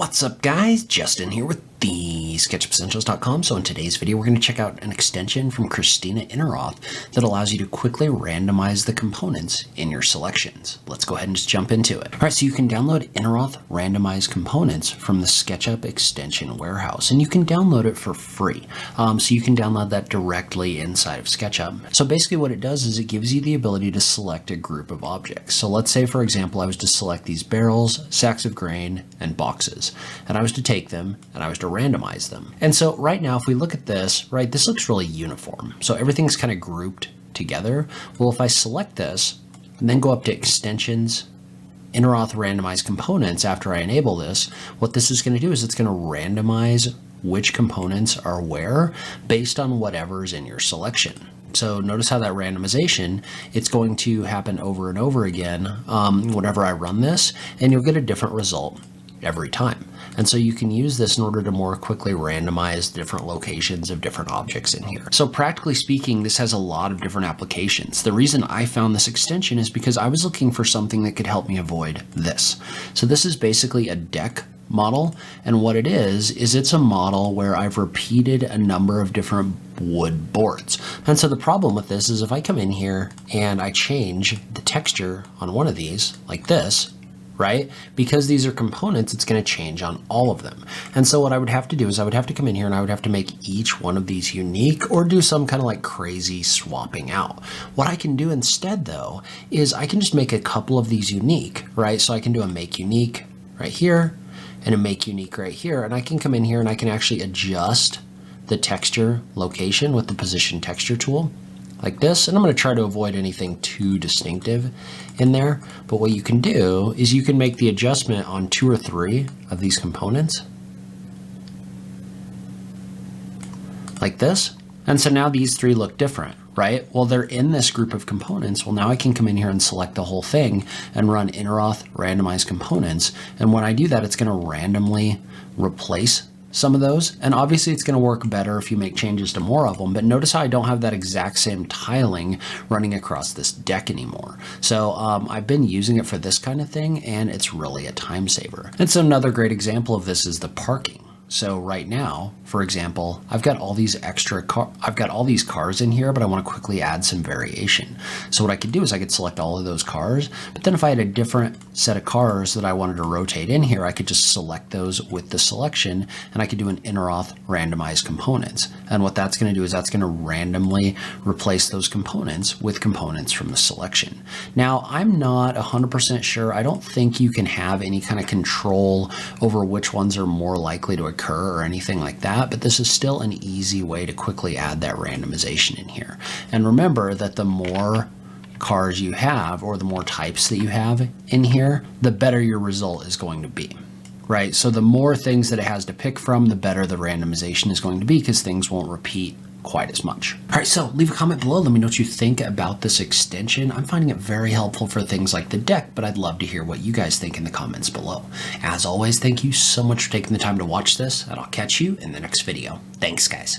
What's up guys, Justin here with TheSketchUpEssentials.com. So in today's video we're going to check out an extension from Christina Eneroth that allows you to quickly randomize the components in your selections. Let's go ahead and just jump into it. Alright, so you can download Eneroth Randomize Components from the SketchUp extension warehouse, and you can download it for free. So you can download that directly inside of SketchUp. So basically what it does is it gives you the ability to select a group of objects. So let's say for example I was to select these barrels, sacks of grain, and boxes. And I was to take them and I was to randomize them. And so right now, if we look at this, right, this looks really uniform. So everything's kind of grouped together. Well, if I select this and then go up to extensions, Eneroth Randomize Components, after I enable this, what this is going to do is it's going to randomize which components are where based on whatever's in your selection. So notice how that randomization, it's going to happen over and over again whenever I run this, and you'll get a different result every time. And so you can use this in order to more quickly randomize different locations of different objects in here. So practically speaking, this has a lot of different applications. The reason I found this extension is because I was looking for something that could help me avoid this. So this is basically a deck model, and what it is it's a model where I've repeated a number of different wood boards. And so the problem with this is if I come in here and I change the texture on one of these like this, right? Because these are components, it's going to change on all of them. And so what I would have to do is I would have to come in here and I would have to make each one of these unique or do some kind of like crazy swapping out. What I can do instead though, is I can just make a couple of these unique, right? So I can do a make unique right here and a make unique right here. And I can come in here and I can actually adjust the texture location with the position texture tool like this. And I'm going to try to avoid anything too distinctive in there. But what you can do is you can make the adjustment on 2 or 3 of these components like this. And so now these 3 look different, right? Well, they're in this group of components. Well, now I can come in here and select the whole thing and run Eneroth Randomize Components. And when I do that, it's going to randomly replace some of those. And obviously it's going to work better if you make changes to more of them. But notice how I don't have that exact same tiling running across this deck anymore. So I've been using it for this kind of thing, and it's really a time saver. And so another great example of this is the parking. So right now, for example, I've got all these cars in here, but I want to quickly add some variation. So what I could do is I could select all of those cars, but then if I had a different set of cars that I wanted to rotate in here, I could just select those with the selection, and I could do an Eneroth Randomize Components. And what that's going to do is that's going to randomly replace those components with components from the selection. Now, I'm not 100% sure. I don't think you can have any kind of control over which ones are more likely to occur or anything like that, but this is still an easy way to quickly add that randomization in here. And remember that the more cars you have, or the more types that you have in here, the better your result is going to be, right? So the more things that it has to pick from, the better the randomization is going to be, because things won't repeat quite as much. All right, so leave a comment below. Let me know what you think about this extension. I'm finding it very helpful for things like the deck, but I'd love to hear what you guys think in the comments below. As always, thank you so much for taking the time to watch this, and I'll catch you in the next video. Thanks, guys.